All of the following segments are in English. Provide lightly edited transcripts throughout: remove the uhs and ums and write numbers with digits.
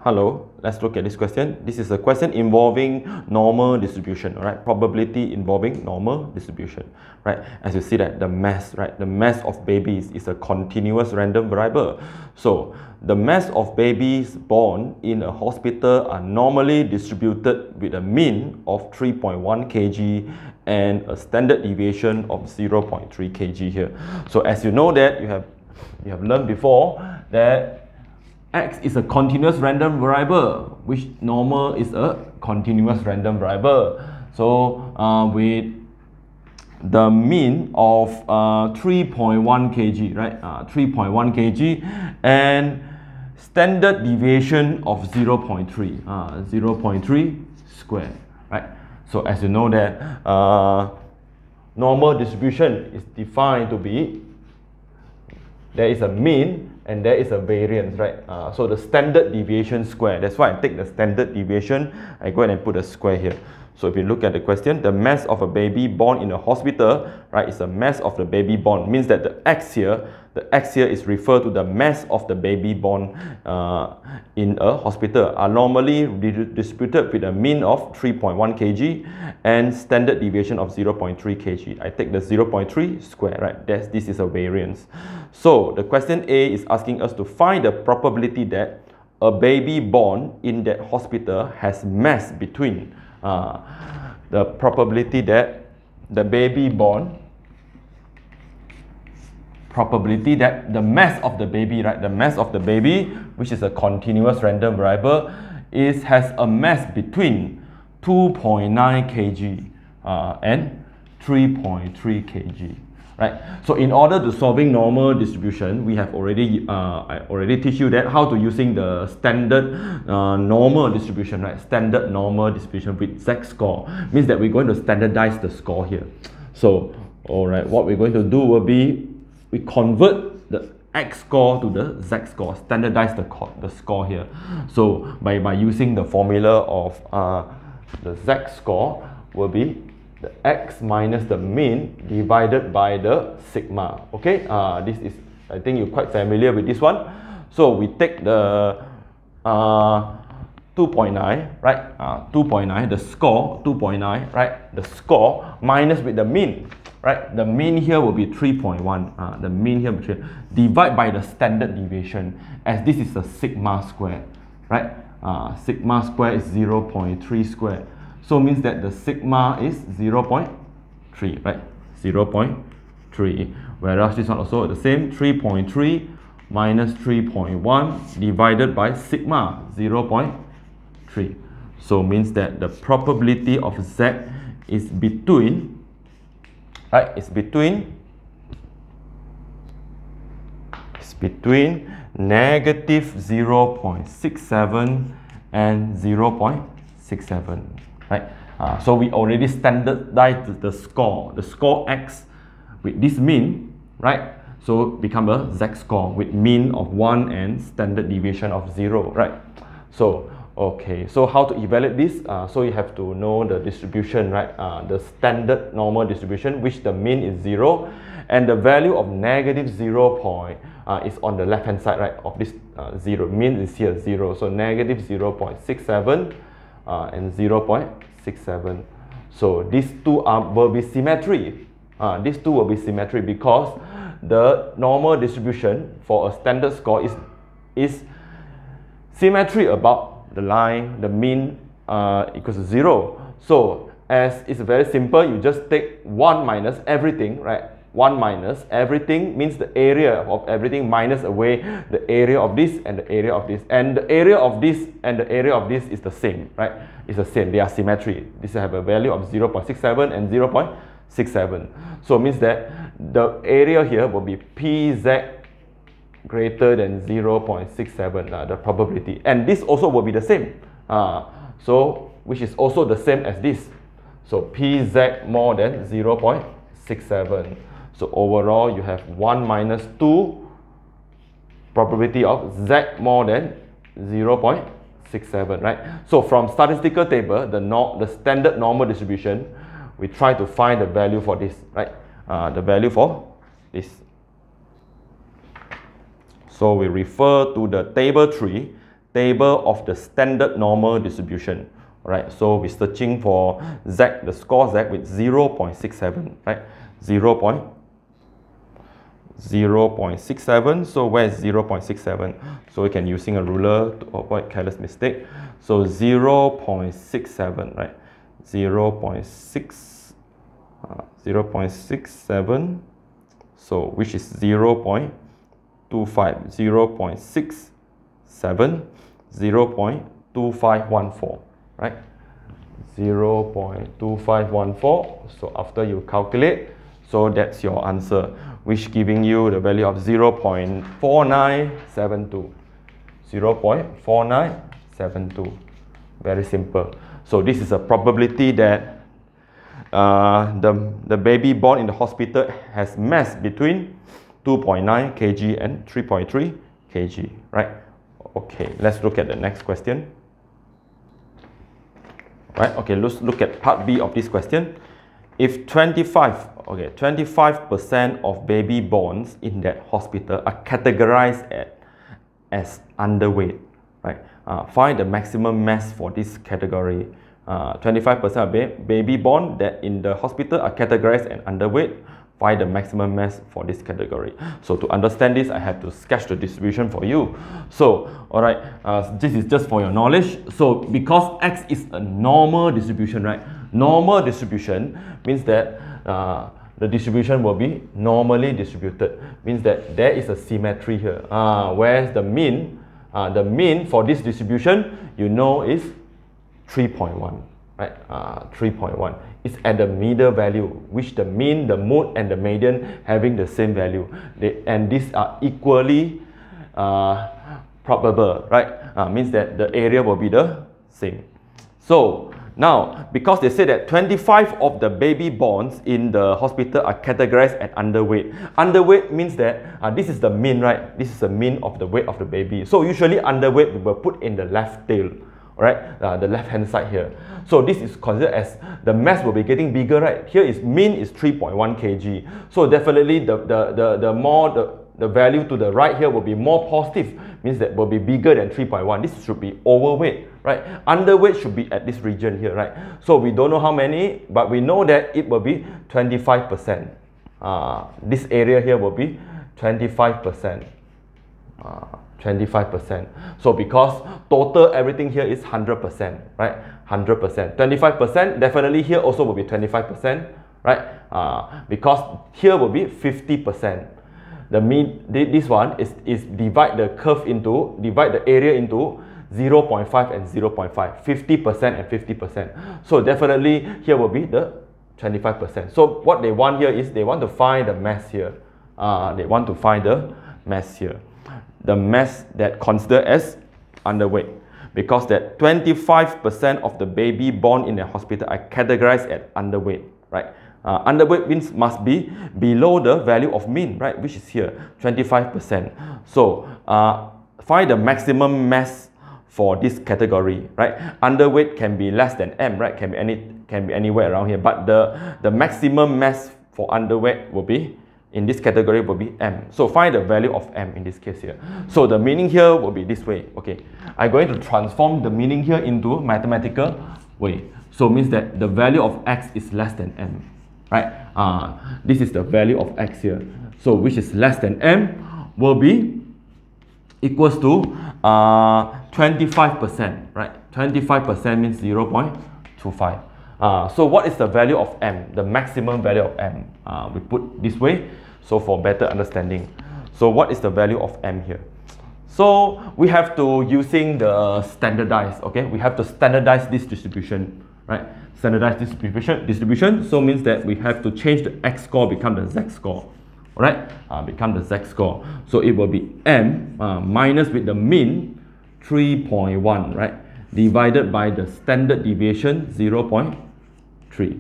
Hello, let's look at this question. This is a question involving normal distribution, right? Probability involving normal distribution, right? As you see that the mass, right? The mass of babies is a continuous random variable. So the mass of babies born in a hospital are normally distributed with a mean of 3.1 kg and a standard deviation of 0.3 kg here. So as you know that you have learned before that X is a continuous random variable, which normal is a continuous random variable. So with the mean of 3.1 kg, right? 3.1 kg and standard deviation of 0.3, 0.3 square, right? So as you know that normal distribution is defined to be there is a mean and there is a variance, right? So the standard deviation square, that's why I take the standard deviation, I go ahead and put a square here. So if you look at the question, the mass of a baby born in a hospital, right, is the mass of the baby born, means that the x here is referred to the mass of the baby born in a hospital, are normally distributed with a mean of 3.1 kg and standard deviation of 0.3 kg. I take the 0.3 square, right? This is a variance. So the question A is asking us to find the probability that a baby born in that hospital has mass between the probability that the baby born, probability that the mass of the baby, right, the mass of the baby, which is a continuous random variable, has a mass between 2.9 kg and 3.3 kg. Right. So in order to solving normal distribution, we have already I already teach you that how to using the standard normal distribution, right? Standard normal distribution with z-score means that we're going to standardize the score here. So all right, what we're going to do will be we convert the x-score to the z-score, standardize the score here. So by using the formula of the z-score will be the x minus the mean divided by the sigma. Okay, this is, I think you're quite familiar with this one. So we take the 2.9, right? 2.9, the score 2.9, right? The score minus with the mean, right? The mean here will be 3.1. The mean here will be 3. Divide by the standard deviation, as this is the sigma square, right? Sigma square is 0.3 square. So means that the sigma is 0.3, right? 0.3. Whereas this one also the same, 3.3 minus 3.1 divided by sigma 0.3. So means that the probability of Z is between, right? It's between negative 0.67 and 0.67. Right? So we already standardized the score x with this mean, right? So become a z-score with mean of 1 and standard deviation of 0, right? So okay, so how to evaluate this? So you have to know the distribution, right? The standard normal distribution, which the mean is 0 and the value of negative 0 is on the left hand side, right, of this 0. Mean is here 0, so negative 0.67 and 0.67. So these two will be symmetry. These two will be symmetry because the normal distribution for a standard score is symmetry about the line, the mean equals to 0. So as it's very simple, you just take 1 minus everything, right? 1 minus everything means the area of everything minus away the area of this and the area of this. And the area of this and the area of this is the same, right? It's the same. They are symmetry. This have a value of 0.67 and 0.67. So it means that the area here will be Pz greater than 0.67, the probability. And this also will be the same. So which is also the same as this. So Pz more than 0.67. So overall, you have 1 minus 2 probability of Z more than 0.67, right? So from statistical table, the standard normal distribution, we try to find the value for this, right? The value for this. So we refer to the table 3. table of the standard normal distribution. Right, so we're searching for Z, the score Z with 0.67, right? 0.67. So where is 0.67? So we can using a ruler to avoid careless mistake. So 0.67, right? 0.67. So which is 0.25, 0.67, 0.2514. Right, 0.2514. So after you calculate, so that's your answer, which giving you the value of 0.4972. 0.4972. Very simple. So this is a probability that the baby born in the hospital has mass between 2.9 kg and 3.3 kg. Right. Okay, let's look at the next question. Right, okay, let's look at part B of this question. If 25% of baby borns in that hospital are categorized as underweight, right? Find the maximum mass for this category. 25% of baby born that in the hospital are categorized as underweight. Find the maximum mass for this category. So to understand this, I have to sketch the distribution for you. So, alright, this is just for your knowledge. So, because X is a normal distribution, right? Normal distribution means that the distribution will be normally distributed. Means that there is a symmetry here. Whereas the mean for this distribution, you know, is 3.1. Right, 3.1 is at the middle value, which the mean, the mode, and the median having the same value. And these are equally probable, right? Means that the area will be the same. So now, because they say that 25 of the baby borns in the hospital are categorized as underweight. Underweight means that this is the mean, right? This is the mean of the weight of the baby. So usually underweight we will put in the left tail. Right, the left hand side here. So this is considered as the mass will be getting bigger, right? Here is mean is 3.1 kg. So definitely the more the value to the right here will be more positive, means that will be bigger than 3.1. This should be overweight, right? Underweight should be at this region here, right? So we don't know how many, but we know that it will be 25%. This area here will be 25%. 25%. So because total everything here is 100%, right? 100%. 25%, definitely here also will be 25%, right? Because here will be 50%. The mean, this one is divide the area into 0.5 and 0.5, 50% and 50%. So definitely here will be the 25%. So what they want here is they want to find the mass here. They want to find the mass here. The mass that considered as underweight, because that 25% of the baby born in the hospital are categorized as underweight, right? Underweight means must be below the value of mean, right? Which is here, 25%. So find the maximum mass for this category, right? Underweight can be less than M, right? Can be anywhere around here, but the maximum mass for underweight will be, in this category, will be M. So find the value of M in this case here. So the meaning here will be this way. Okay, I'm going to transform the meaning here into mathematical way. So it means that the value of X is less than M, right? This is the value of X here. So which is less than M will be equals to 25%, right? 25% means 0.25. So what is the value of M? The maximum value of M. We put this way, so for better understanding. So what is the value of M here? So we have to using the standardized, okay? We have to standardize this distribution, right? Standardize this distribution. So means that we have to change the X score become the Z score, right? Become the Z score. So it will be M minus with the mean 3.1, right? Divided by the standard deviation 0.3,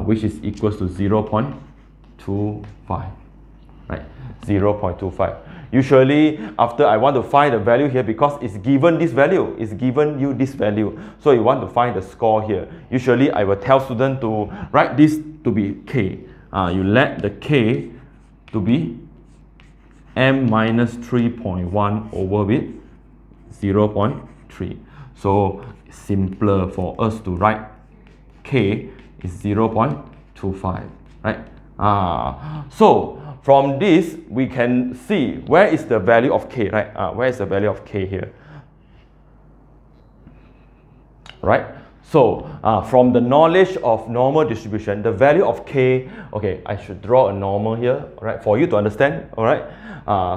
which is equals to 0.25, right? 0.25. Usually, after I want to find the value here, because it's given this value, it's given you this value, so you want to find the score here. Usually, I will tell students to write this to be K. You let the K to be M minus 3.1 over with 0.3. So simpler for us to write K is 0.25, right? So from this we can see where is the value of K, right? Where is the value of K here, right? So from the knowledge of normal distribution, the value of K, okay, I should draw a normal here, right, for you to understand, all right?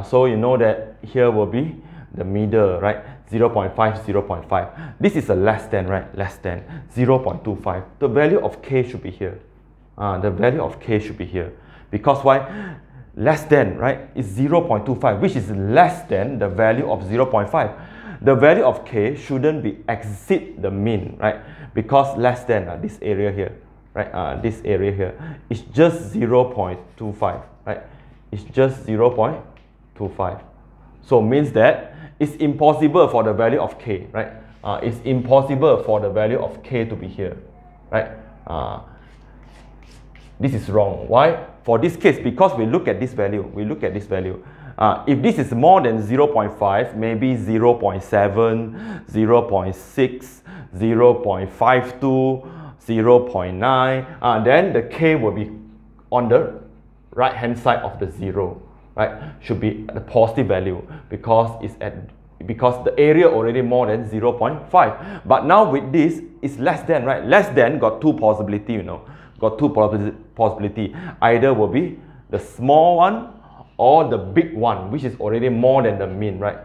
So you know that here will be the middle, right? 0.5, 0.5. This is a less than, right? Less than 0.25. The value of K should be here. The value of K should be here. Because why? Less than, right, is 0.25, which is less than the value of 0.5. The value of K shouldn't be exceed the mean, right? Because less than this area here, right? This area here is just 0.25, right? It's just 0.25. So means that it's impossible for the value of K, right? It's impossible for the value of K to be here, right? This is wrong. Why? For this case, because we look at this value, if this is more than 0.5, maybe 0.7, 0.6, 0.52, 0.9, then the K will be on the right hand side of the 0, right? Should be the positive value because the area already more than 0.5. But now with this, it's less than, right? Less than got two possibility, you know. Got two possibility. Either will be the small one or the big one, which is already more than the mean, right?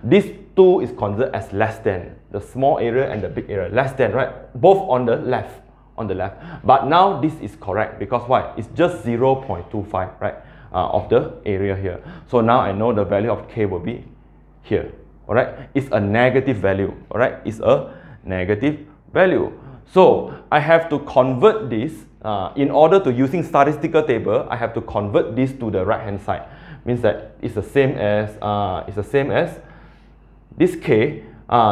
This two is considered as less than, the small area and the big area, less than, right? Both on the left, But now this is correct because why? It's just 0.25, right? Of the area here. So now I know the value of K will be here, all right? It's a negative value, all right? It's a negative value. So I have to convert this in order to using statistical table. I have to convert this to the right hand side. Means that it's the same as this K.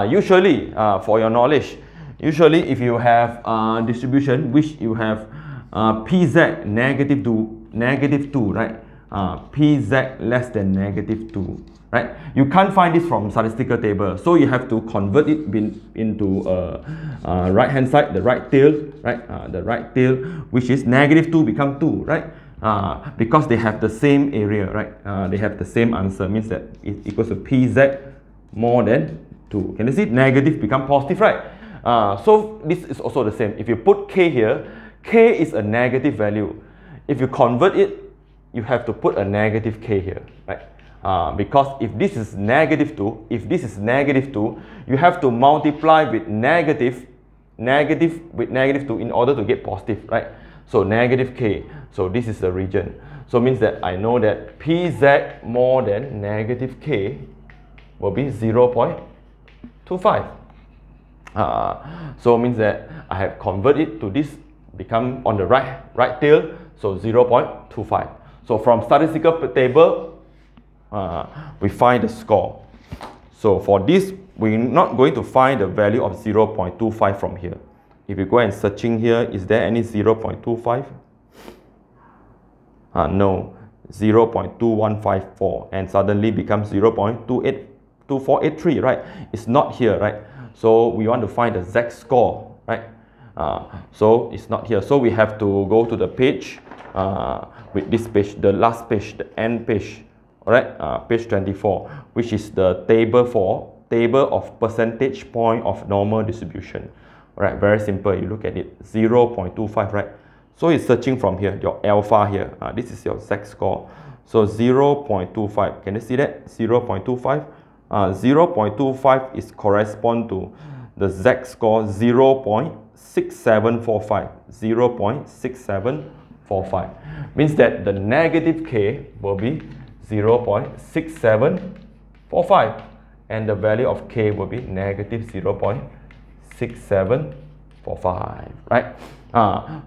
Usually, for your knowledge, usually if you have distribution which you have PZ negative 2, right? PZ less than negative 2. Right? You can't find this from statistical table, so you have to convert it into right hand side, the right tail, right? The right tail, which is negative 2 become 2, right? Because they have the same area, right? They have the same answer, means that it equals to PZ more than 2. Can you see? Negative become positive, right? So this is also the same. If you put K here, K is a negative value. If you convert it, you have to put a negative K here, right? Because if this is negative 2, you have to multiply with negative 2 in order to get positive, right? So negative K. So this is the region. So means that I know that PZ more than negative K will be 0.25. So means that I have converted to this, become on the right tail, so 0.25. So from statistical table, we find the score. So for this, we're not going to find the value of 0.25 from here. If you go and searching here, is there any 0.25? No, 0.2154, and suddenly becomes 0.2483, right? It's not here, right? So we want to find the Z score, right? So it's not here. So we have to go to the page, with this page, the last page, the end page. Alright, page 24, which is the table of percentage point of normal distribution. Alright, very simple. You look at it, 0.25, right? So it's searching from here, your alpha here. This is your Z score. So 0.25. Can you see that? 0.25. 0.25 is correspond to the Z score 0.6745. 0.6745 means that the negative K will be 0.6745 and the value of K will be negative 0.6745, right?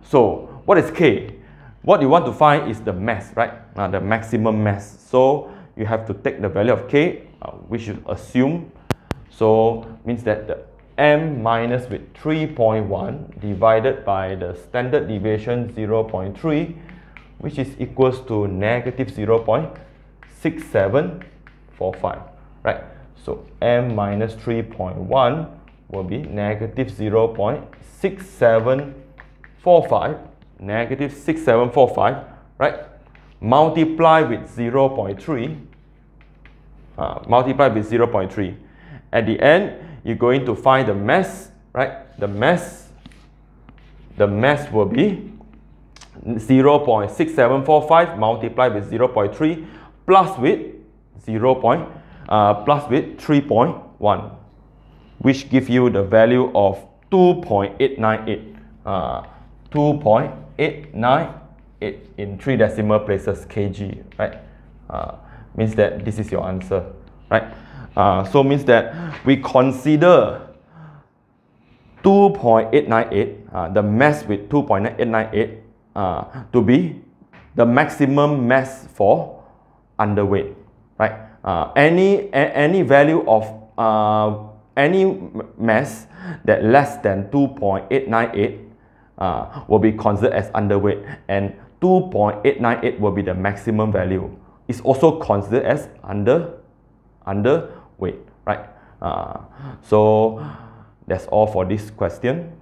So what is K? What you want to find is the mass, right? The maximum mass. So you have to take the value of K, which you assume. So means that the M minus with 3.1 divided by the standard deviation 0.3, which is equals to negative 0.6745, right? So m minus 3.1 will be negative 0.6745, negative 6745, right? Multiply with 0.3, multiply with 0.3. At the end, you're going to find the mass, right? The mass will be 0.6745 multiplied with 0.3 plus with 3.1, which give you the value of 2.898. 2.898 in 3 decimal places kg, right? Means that this is your answer, right? So means that we consider 2.898, the mass with 2.898 to be the maximum mass for underweight, right? Any value of any mass that less than 2.898 will be considered as underweight, and 2.898 will be the maximum value. It's also considered as underweight, right? So that's all for this question.